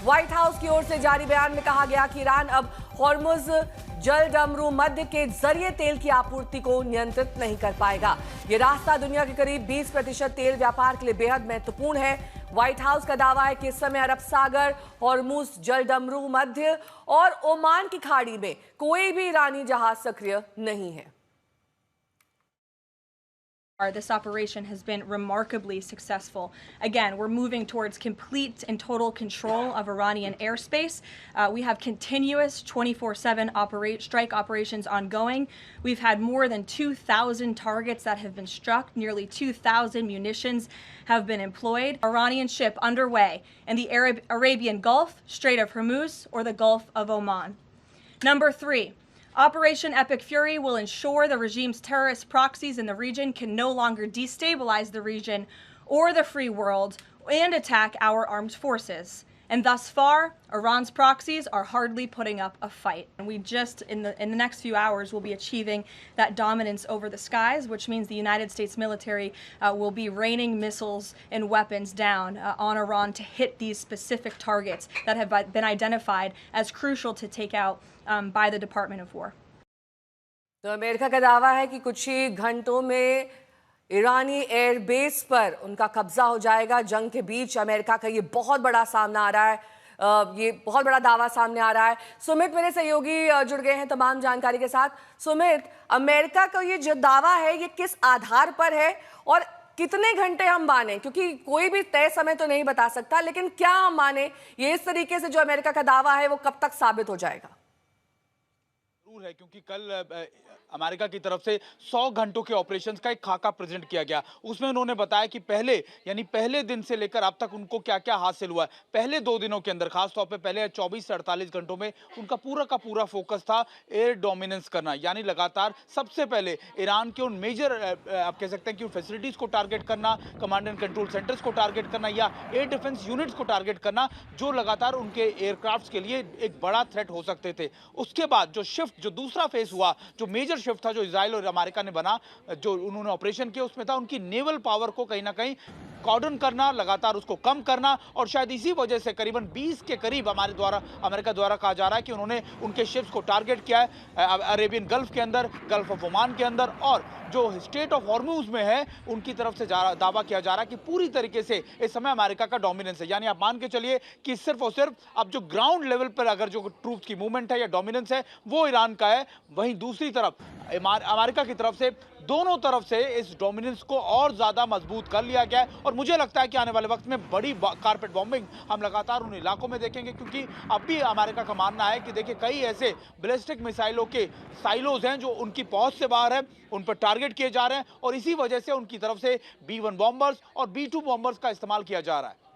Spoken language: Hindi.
व्हाइट हाउस की ओर से जारी बयान में कहा गया कि ईरान अब हॉर्मुज जलडमरू मध्य के जरिए तेल की आपूर्ति को नियंत्रित नहीं कर पाएगा। ये रास्ता दुनिया के करीब 20% तेल व्यापार के लिए बेहद महत्वपूर्ण है। व्हाइट हाउस का दावा है कि इस समय अरब सागर, हॉर्मुज जलडमरू मध्य और ओमान की खाड़ी में कोई भी ईरानी जहाज सक्रिय नहीं है। This operation has been remarkably successful. Again, we're moving towards complete and total control of Iranian airspace. We have continuous 24/7 strike operations ongoing. We've had more than 2,000 targets that have been struck. Nearly 2,000 munitions have been employed. Iranian ship underway in the Arabian Gulf, Strait of Hormuz, or the Gulf of Oman. Number 3. Operation Epic Fury will ensure the regime's terrorist proxies in the region can no longer destabilize the region or the free world and attack our armed forces. And thus far, Iran's proxies are hardly putting up a fight. And we just, in the next few hours, will be achieving that dominance over the skies, which means the United States military will be raining missiles and weapons down on Iran to hit these specific targets that have been identified as crucial to take out by the Department of War. तो अमेरिका का दावा है कि कुछ ही घंटों में ईरानी एयरबेस पर उनका कब्जा हो जाएगा। जंग के बीच अमेरिका का ये बहुत बड़ा सामना आ रहा है, ये बहुत बड़ा दावा सामने आ रहा है। सुमित मेरे सहयोगी जुड़ गए हैं तमाम जानकारी के साथ। सुमित, अमेरिका का ये जो दावा है ये किस आधार पर है और कितने घंटे हम माने, क्योंकि कोई भी तय समय तो नहीं बता सकता, लेकिन क्या हम माने ये इस तरीके से जो अमेरिका का दावा है वो कब तक साबित हो जाएगा? जरूर है, क्योंकि कल अमेरिका की तरफ से 100 घंटों के ऑपरेशंस का एक खाका प्रेजेंट किया गया। उसमें उन्होंने बताया कि पहले दिन से लेकर अब तक उनको क्या क्या हासिल हुआ है। पहले 2 दिनों के अंदर, खासतौर पे पहले 24 से 48 घंटों में उनका पूरा का पूरा फोकस था एयर डोमिनेंस करना, यानी लगातार सबसे पहले ईरान के उन मेजर आप कह सकते हैं कि फैसिलिटीज को टारगेट करना, कमांड एंड कंट्रोल सेंटर्स को टारगेट करना या एयर डिफेंस यूनिट्स को टारगेट करना, जो लगातार उनके एयरक्राफ्ट के लिए एक बड़ा थ्रेट हो सकते थे। उसके बाद जो दूसरा फेज हुआ, जो मेजर शिफ्ट था जो इजराइल और अमेरिका ने बना, जो उन्होंने ऑपरेशन किया, उसमें था उनकी नेवल पावर को कहीं ना कहीं कॉर्डन करना, लगातार उसको कम करना। और शायद इसी वजह से करीबन 20 के करीब अमेरिका द्वारा कहा जा रहा है कि उन्होंने उनके शिप्स को टारगेट किया है अरेबियन गल्फ के अंदर, गल्फ ऑफ ओमान के अंदर, और जो स्टेट ऑफ हॉर्मुज में है उनकी तरफ से दावा किया जा रहा है कि पूरी तरीके से इस समय अमेरिका का डोमिनेंस है। यानी आप मान के चलिए कि सिर्फ और सिर्फ अब जो ग्राउंड लेवल पर अगर जो ट्रूप्स की मूवमेंट है या डोमिनेंस है वो ईरान का है। वहीं दूसरी तरफ अमेरिका की तरफ से दोनों तरफ से इस डोमिनेंस को और ज्यादा मजबूत कर लिया गया है। और मुझे लगता है कि आने वाले वक्त में बड़ी कारपेट बॉम्बिंग हम लगातार उन इलाकों में देखेंगे, क्योंकि अब भी अमेरिका का मानना है कि देखिए कई ऐसे बैलिस्टिक मिसाइलों के साइलोज हैं जो उनकी पहुंच से बाहर है, उन पर टारगेट किए जा रहे हैं, और इसी वजह से उनकी तरफ से B-1 बॉम्बर्स और B-2 बॉम्बर्स का इस्तेमाल किया जा रहा है।